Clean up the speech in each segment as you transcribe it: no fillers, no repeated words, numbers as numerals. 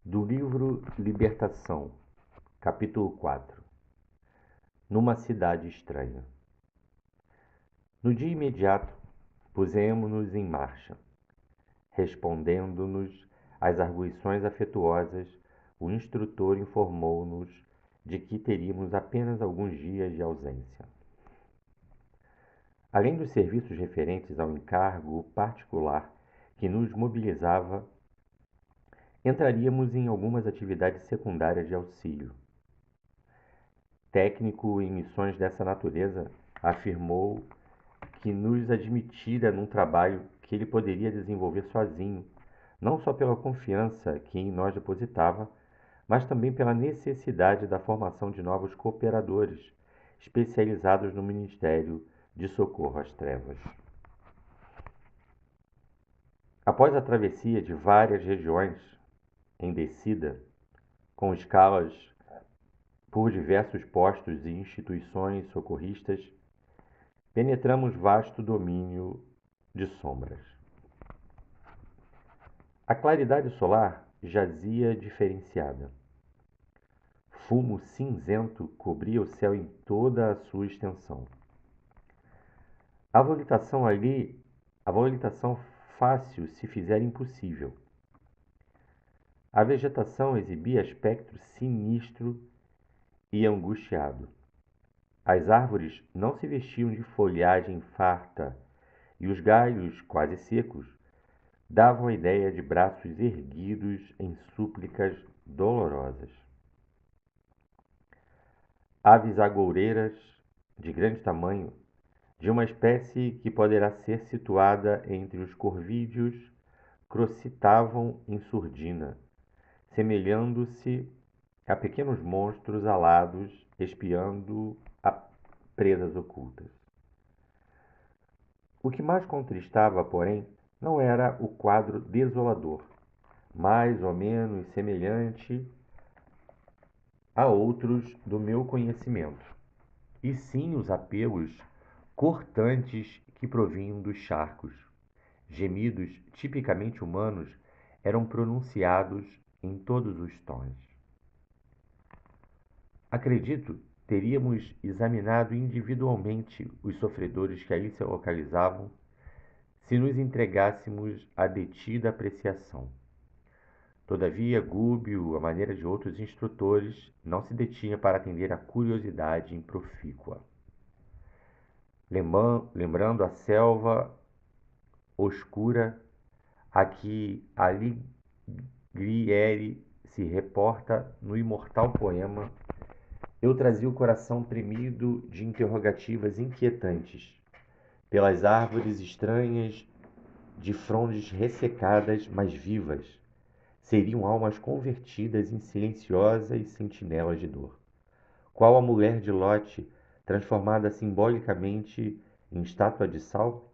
Do livro Libertação, capítulo 4. Numa cidade estranha. No dia imediato, pusemo-nos em marcha. Respondendo-nos às arguições afetuosas, o instrutor informou-nos de que teríamos apenas alguns dias de ausência. Além dos serviços referentes ao encargo particular que nos mobilizava, entraríamos em algumas atividades secundárias de auxílio. Técnico em missões dessa natureza, afirmou que nos admitira num trabalho que ele poderia desenvolver sozinho, não só pela confiança que em nós depositava, mas também pela necessidade da formação de novos cooperadores, especializados no Ministério de Socorro às Trevas. Após a travessia de várias regiões em descida, com escalas por diversos postos e instituições socorristas, penetramos vasto domínio de sombras. A claridade solar jazia diferenciada. Fumo cinzento cobria o céu em toda a sua extensão. A volitação fácil se fizera impossível. A vegetação exibia aspecto sinistro e angustiado. As árvores não se vestiam de folhagem farta, e os galhos, quase secos, davam a ideia de braços erguidos em súplicas dolorosas. Aves agoureiras, de grande tamanho, de uma espécie que poderá ser situada entre os corvídeos, crocitavam em surdina, semelhando-se a pequenos monstros alados espiando a presas ocultas. O que mais contristava, porém, não era o quadro desolador, mais ou menos semelhante a outros do meu conhecimento, e sim os apelos cortantes que provinham dos charcos. Gemidos tipicamente humanos eram pronunciados em todos os tons. Acredito teríamos examinado individualmente os sofredores que ali se localizavam se nos entregássemos à detida apreciação. Todavia, Gúbio, à maneira de outros instrutores, não se detinha para atender à curiosidade improfícua. Lembrando a selva oscura a que Alighieri se reporta no imortal poema, eu trazia o coração tremido de interrogativas inquietantes, pelas árvores estranhas de frondes ressecadas, mas vivas, seriam almas convertidas em silenciosas sentinelas de dor. Qual a mulher de Lote, transformada simbolicamente em estátua de sal?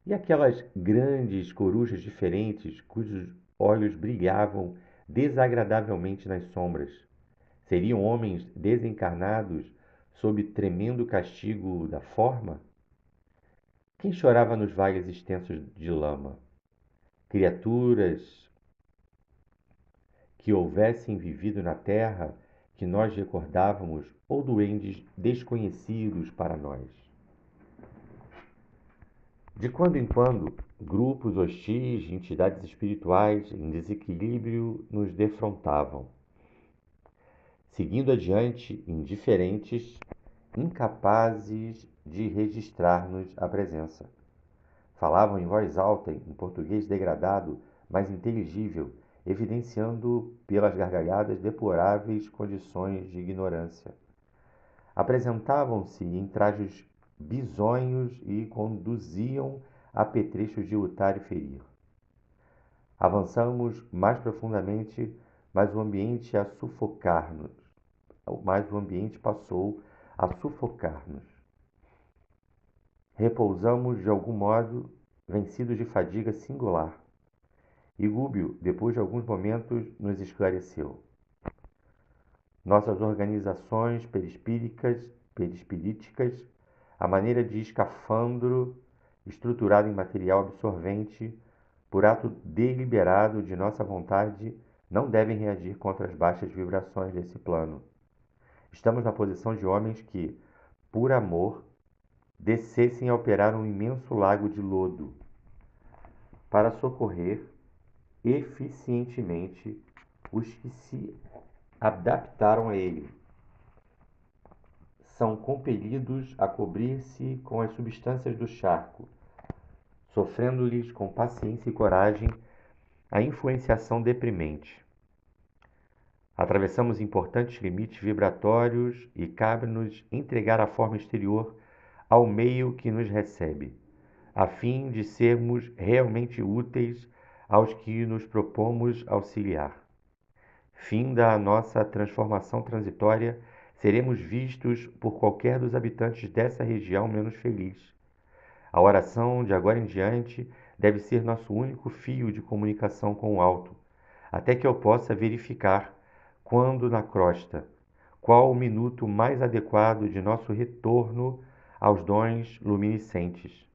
E aquelas grandes corujas diferentes, cujos olhos brilhavam desagradavelmente nas sombras, seriam homens desencarnados sob tremendo castigo da forma? Quem chorava nos vales extensos de lama? Criaturas que houvessem vivido na terra que nós recordávamos ou duendes desconhecidos para nós? De quando em quando, grupos hostis de entidades espirituais em desequilíbrio nos defrontavam, seguindo adiante indiferentes, incapazes de registrar-nos a presença. Falavam em voz alta, em português degradado, mas inteligível, evidenciando pelas gargalhadas deploráveis condições de ignorância. Apresentavam-se em trajes bisonhos e conduziam apetrechos de lutar e ferir. Avançamos mais profundamente, mas o ambiente passou a sufocar-nos. Repousamos de algum modo, vencidos de fadiga singular. E Gúbio, depois de alguns momentos, nos esclareceu. Nossas organizações perispiríticas, a maneira de escafandro estruturado em material absorvente, por ato deliberado de nossa vontade, não devem reagir contra as baixas vibrações desse plano. Estamos na posição de homens que, por amor, descessem a operar um imenso lago de lodo para socorrer eficientemente os que se adaptaram a ele. São compelidos a cobrir-se com as substâncias do charco, sofrendo-lhes com paciência e coragem a influenciação deprimente. Atravessamos importantes limites vibratórios e cabe-nos entregar a forma exterior ao meio que nos recebe, a fim de sermos realmente úteis aos que nos propomos auxiliar. Finda a nossa transformação transitória, seremos vistos por qualquer dos habitantes dessa região menos feliz. A oração, de agora em diante, deve ser nosso único fio de comunicação com o alto, até que eu possa verificar, quando na crosta, qual o minuto mais adequado de nosso retorno aos dons luminescentes.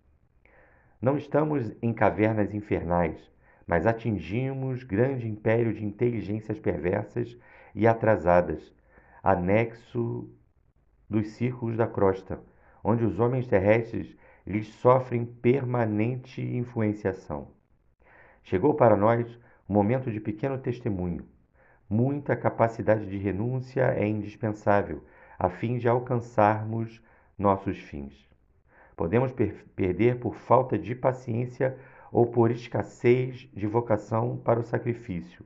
Não estamos em cavernas infernais, mas atingimos grande império de inteligências perversas e atrasadas, anexo dos círculos da crosta, onde os homens terrestres lhes sofrem permanente influenciação. Chegou para nós um momento de pequeno testemunho. Muita capacidade de renúncia é indispensável, a fim de alcançarmos nossos fins. Podemos perder por falta de paciência ou por escassez de vocação para o sacrifício.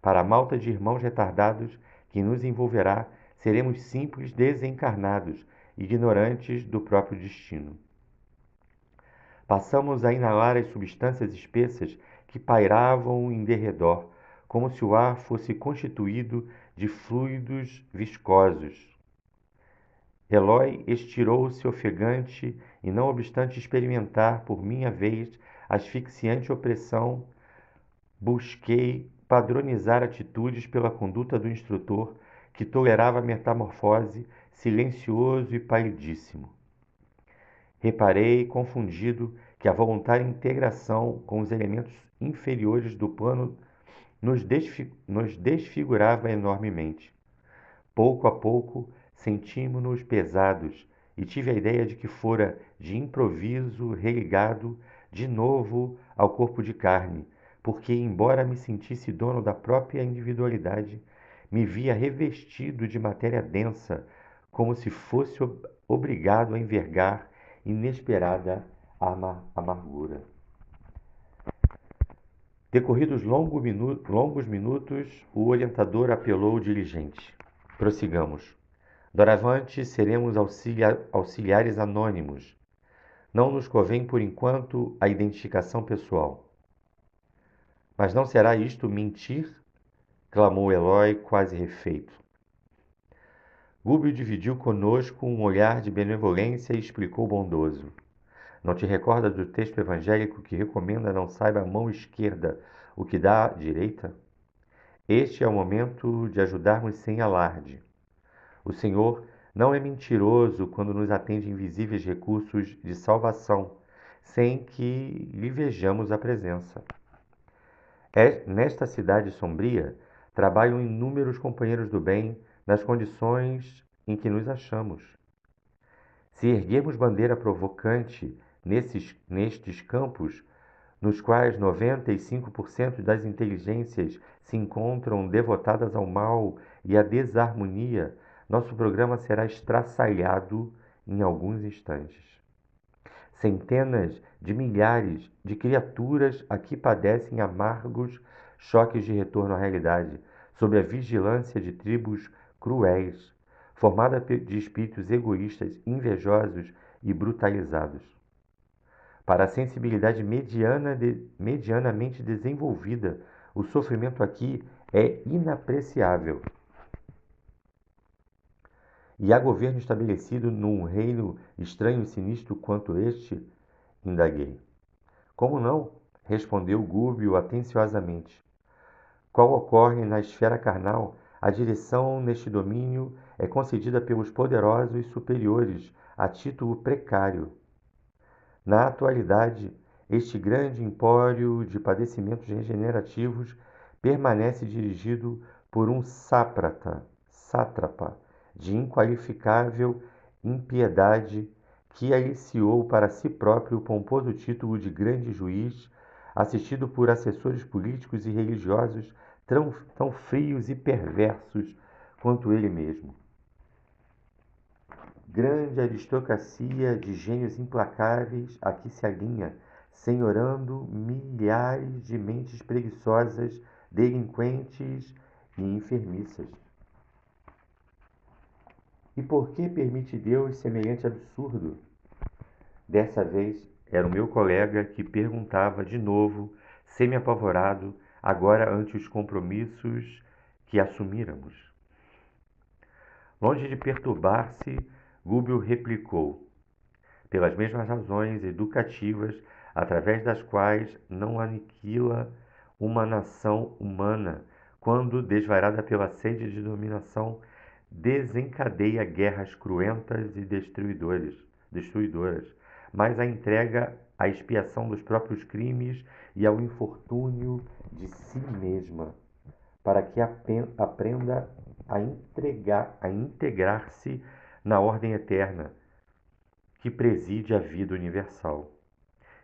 Para a malta de irmãos retardados que nos envolverá, seremos simples desencarnados, ignorantes do próprio destino. Passamos a inalar as substâncias espessas que pairavam em derredor, como se o ar fosse constituído de fluidos viscosos. Elói estirou-se ofegante e, não obstante experimentar por minha vez asfixiante opressão, busquei padronizar atitudes pela conduta do instrutor, que tolerava a metamorfose, silencioso e palidíssimo. Reparei, confundido, que a voluntária integração com os elementos inferiores do plano nos desfigurava enormemente. Pouco a pouco, sentimos-nos pesados e tive a ideia de que fora, de improviso, religado de novo ao corpo de carne, porque, embora me sentisse dono da própria individualidade, me via revestido de matéria densa, como se fosse obrigado a envergar inesperada amargura. Decorridos longos minutos, o orientador apelou diligente. Prossigamos. Doravante seremos auxiliares anônimos. Não nos convém, por enquanto, a identificação pessoal. Mas não será isto mentir? Clamou Elói, quase refeito. Gúbio dividiu conosco um olhar de benevolência e explicou bondoso. Não te recordas do texto evangélico que recomenda não saiba a mão esquerda o que dá à direita? Este é o momento de ajudarmos sem alarde. O Senhor não é mentiroso quando nos atende invisíveis recursos de salvação, sem que lhe vejamos a presença. Nesta cidade sombria, trabalham inúmeros companheiros do bem nas condições em que nos achamos. Se erguermos bandeira provocante nestes campos, nos quais 95% das inteligências se encontram devotadas ao mal e à desarmonia, nosso programa será estraçalhado em alguns instantes. Centenas de milhares de criaturas aqui padecem amargos choques de retorno à realidade, sob a vigilância de tribos cruéis, formada de espíritos egoístas, invejosos e brutalizados. Para a sensibilidade medianamente desenvolvida, o sofrimento aqui é inapreciável. E há governo estabelecido num reino estranho e sinistro quanto este? Indaguei. Como não? Respondeu Gúbio atenciosamente. Qual ocorre na esfera carnal, a direção neste domínio é concedida pelos poderosos superiores a título precário. Na atualidade, este grande empório de padecimentos regenerativos permanece dirigido por um sátrapa de inqualificável impiedade que aliciou para si próprio o pomposo título de grande juiz, assistido por assessores políticos e religiosos tão frios e perversos quanto ele mesmo. Grande aristocracia de gênios implacáveis a que se alinha, senhorando milhares de mentes preguiçosas, delinquentes e enfermiças. E por que permite Deus semelhante absurdo? Dessa vez era o meu colega que perguntava de novo, semi-apavorado, agora ante os compromissos que assumíramos. Longe de perturbar-se, Gúbio replicou, pelas mesmas razões educativas através das quais não aniquila uma nação humana, quando, desvairada pela sede de dominação, desencadeia guerras cruentas e destruidoras, mas a entrega à expiação dos próprios crimes e ao infortúnio de si mesma, para que aprenda a integrar-se na ordem eterna que preside a vida universal.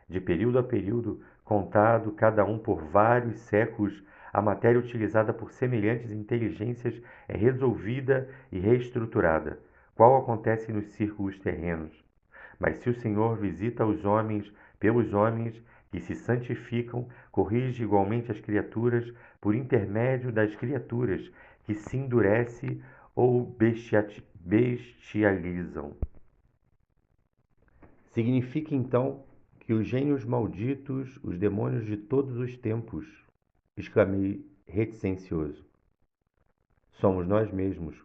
De período a período, contado cada um por vários séculos, a matéria utilizada por semelhantes inteligências é resolvida e reestruturada, qual acontece nos círculos terrenos. Mas se o Senhor visita os homens pelos homens que se santificam, corrige igualmente as criaturas por intermédio das criaturas que se endurecem ou bestializam. Significa então que os gênios malditos, os demônios de todos os tempos, exclamei reticencioso. Somos nós mesmos,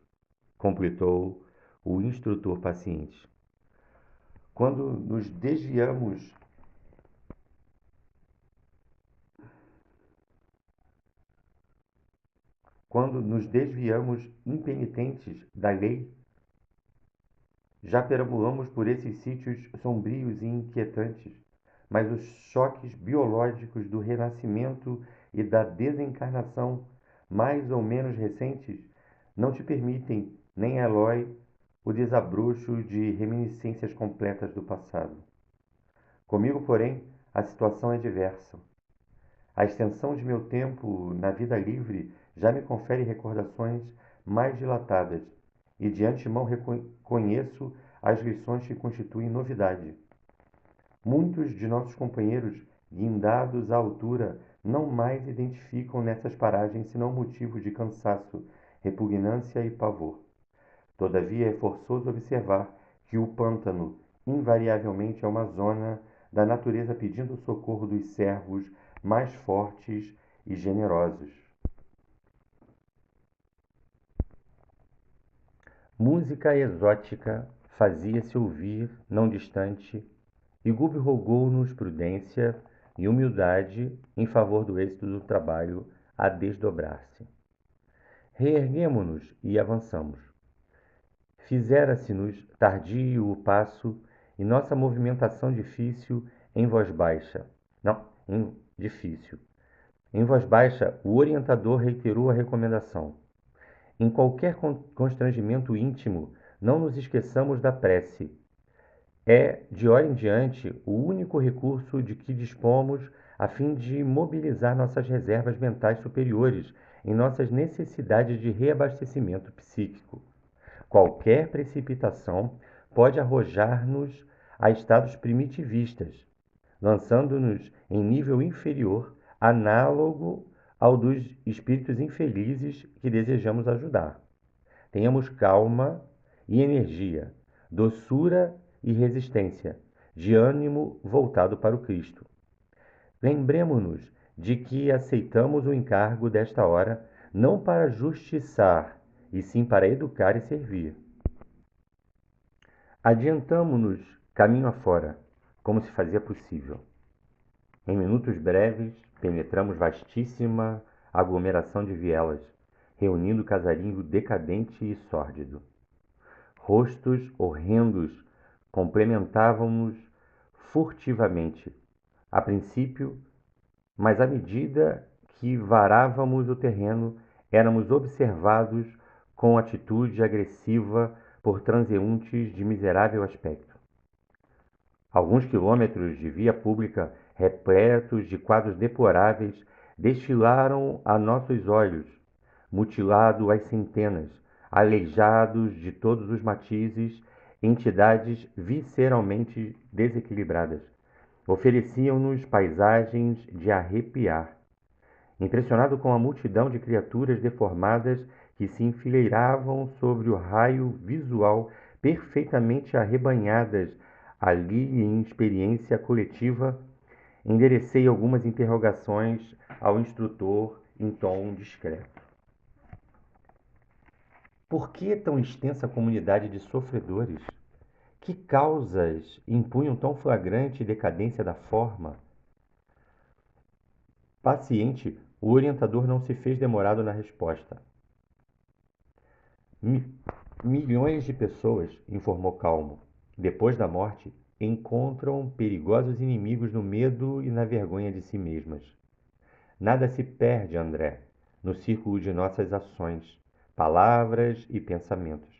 completou o instrutor paciente. Quando nos desviamos impenitentes da lei, já perambulamos por esses sítios sombrios e inquietantes, mas os choques biológicos do renascimento e da desencarnação, mais ou menos recentes, não te permitem, nem Eloy, o desabrocho de reminiscências completas do passado. Comigo, porém, a situação é diversa. A extensão de meu tempo na vida livre já me confere recordações mais dilatadas, e de antemão reconheço as lições que constituem novidade. Muitos de nossos companheiros, guindados à altura, não mais identificam nessas paragens senão motivos de cansaço, repugnância e pavor. Todavia, é forçoso observar que o pântano, invariavelmente, é uma zona da natureza pedindo o socorro dos servos mais fortes e generosos. Música exótica fazia-se ouvir, não distante, e Gúbio rogou-nos prudência e humildade em favor do êxito do trabalho a desdobrar-se. Reerguemo-nos e avançamos. Fizera-se-nos tardio o passo e nossa movimentação difícil em voz baixa. Difícil. Em voz baixa, o orientador reiterou a recomendação. Em qualquer constrangimento íntimo, não nos esqueçamos da prece. É, de hora em diante, o único recurso de que dispomos a fim de mobilizar nossas reservas mentais superiores em nossas necessidades de reabastecimento psíquico. Qualquer precipitação pode arrojar-nos a estados primitivistas, lançando-nos em nível inferior, análogo ao dos espíritos infelizes que desejamos ajudar. Tenhamos calma e energia, doçura e resistência, de ânimo voltado para o Cristo. Lembremo-nos de que aceitamos o encargo desta hora não para justiçar, e sim para educar e servir. Adiantamo-nos caminho afora, como se fazia possível. Em minutos breves, penetramos vastíssima aglomeração de vielas, reunindo casarinho decadente e sórdido. Rostos horrendos complementavam-nos furtivamente, a princípio, mas à medida que varávamos o terreno, éramos observados com atitude agressiva por transeuntes de miserável aspecto. Alguns quilômetros de via pública, repletos de quadros deploráveis, desfilaram a nossos olhos, mutilados às centenas, aleijados de todos os matizes, entidades visceralmente desequilibradas. Ofereciam-nos paisagens de arrepiar. Impressionado com a multidão de criaturas deformadas que se enfileiravam sobre o raio visual, perfeitamente arrebanhadas ali em experiência coletiva, enderecei algumas interrogações ao instrutor em tom discreto. Por que tão extensa comunidade de sofredores? Que causas impunham tão flagrante decadência da forma? Paciente, o orientador não se fez demorado na resposta. Milhões de pessoas, informou calmo, depois da morte, encontram perigosos inimigos no medo e na vergonha de si mesmas. Nada se perde, André, no círculo de nossas ações, palavras e pensamentos.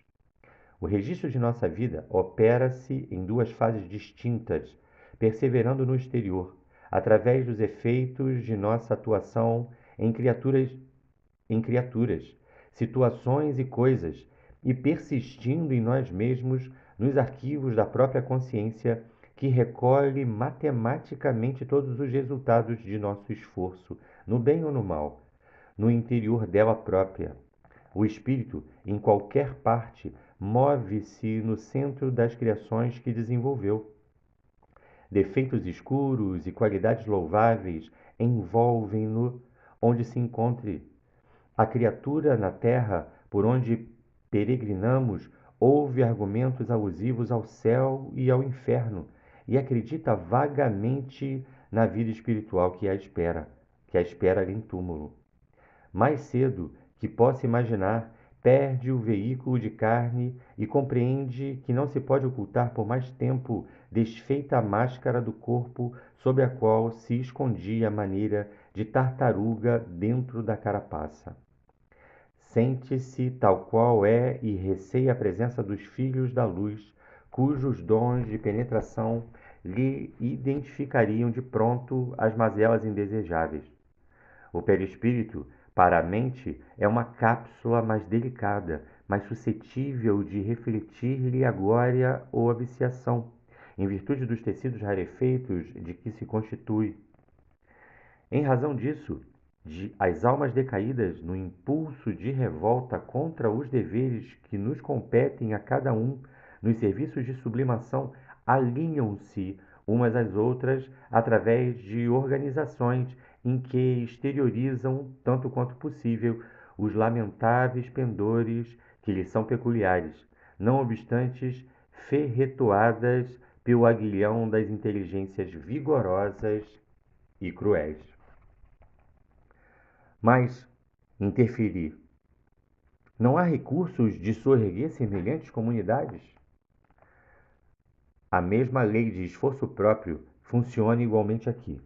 O registro de nossa vida opera-se em duas fases distintas, perseverando no exterior, através dos efeitos de nossa atuação em criaturas, situações e coisas, e persistindo em nós mesmos nos arquivos da própria consciência, que recolhe matematicamente todos os resultados de nosso esforço, no bem ou no mal, no interior dela própria. O espírito, em qualquer parte, move-se no centro das criações que desenvolveu. Defeitos escuros e qualidades louváveis envolvem-no onde se encontre. A criatura na terra, por onde peregrinamos, ouve argumentos alusivos ao céu e ao inferno e acredita vagamente na vida espiritual que a espera ali em túmulo. Mais cedo que possa imaginar, perde o veículo de carne e compreende que não se pode ocultar por mais tempo desfeita a máscara do corpo sob a qual se escondia a maneira de tartaruga dentro da carapaça. Sente-se tal qual é e receia a presença dos filhos da luz, cujos dons de penetração lhe identificariam de pronto as mazelas indesejáveis. O perispírito, para a mente, é uma cápsula mais delicada, mais suscetível de refletir-lhe a glória ou a viciação, em virtude dos tecidos rarefeitos de que se constitui. Em razão disso, as almas decaídas, no impulso de revolta contra os deveres que nos competem a cada um, nos serviços de sublimação, alinham-se umas às outras através de organizações em que exteriorizam, tanto quanto possível, os lamentáveis pendores que lhes são peculiares, não obstante ferretoadas pelo aguilhão das inteligências vigorosas e cruéis. Mas, interferi, não há recursos de soerguer semelhantes comunidades? A mesma lei de esforço próprio funciona igualmente aqui.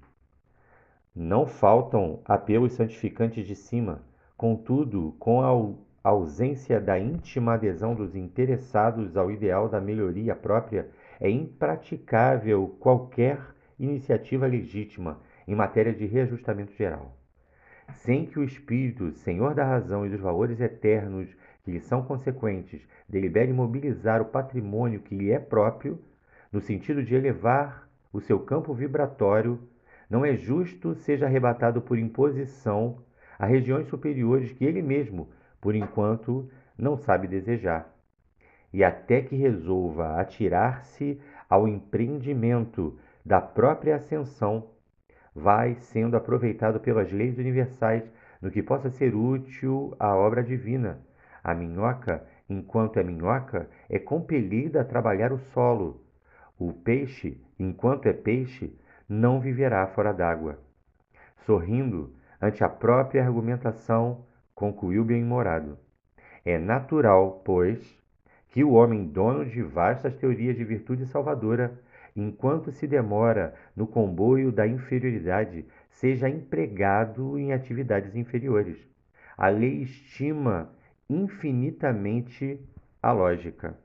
Não faltam apelos santificantes de cima, contudo, com a ausência da íntima adesão dos interessados ao ideal da melhoria própria, é impraticável qualquer iniciativa legítima em matéria de reajustamento geral. Sem que o espírito, senhor da razão e dos valores eternos que lhe são consequentes, delibere mobilizar o patrimônio que lhe é próprio, no sentido de elevar o seu campo vibratório, não é justo seja arrebatado por imposição a regiões superiores que ele mesmo, por enquanto, não sabe desejar. E até que resolva atirar-se ao empreendimento da própria ascensão, vai sendo aproveitado pelas leis universais no que possa ser útil à obra divina. A minhoca, enquanto é minhoca, é compelida a trabalhar o solo. O peixe, enquanto é peixe, não viverá fora d'água. Sorrindo ante a própria argumentação, concluiu bem-humorado. É natural, pois, que o homem dono de vastas teorias de virtude salvadora, enquanto se demora no comboio da inferioridade, seja empregado em atividades inferiores. A lei estima infinitamente a lógica.